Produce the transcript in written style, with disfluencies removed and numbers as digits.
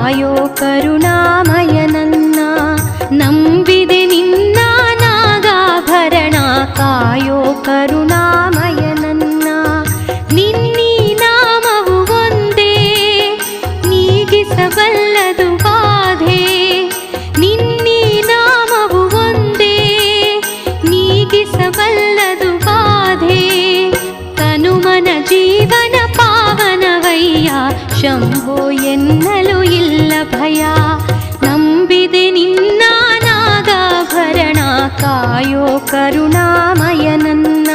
ಕಾಯೋ ಕರುಣಾಮಯ ನನ್ನ. ನಂಬಿದೆ ನಿನ್ನ ನಾಗಾಭರಣ ಕಾಯೋ ಕರುಣಾಮಯ ನನ್ನ. ನಿನ್ನೀ ನಾಮವು ಒಂದೇ ನೀಗಿಸಬಲ್ಲದು ಬಾಧೆ. ನಿನ್ನೀ ನಾಮವು ಒಂದೇ ನೀಗಿಸಬಲ್ಲದು ಬಾಧೆ. ತನುಮನ ಜೀವನ ಪಾವನವಯ್ಯ ಶಂಭೋ ಎನ್ನಲು ಇಲ್ಲ ಭಯ. ನಂಬಿದೆ ನಿನ್ನ ನಾಗಾಭರಣ ಕಾಯೋ ಕರುಣಾಮಯ ನನ್ನ.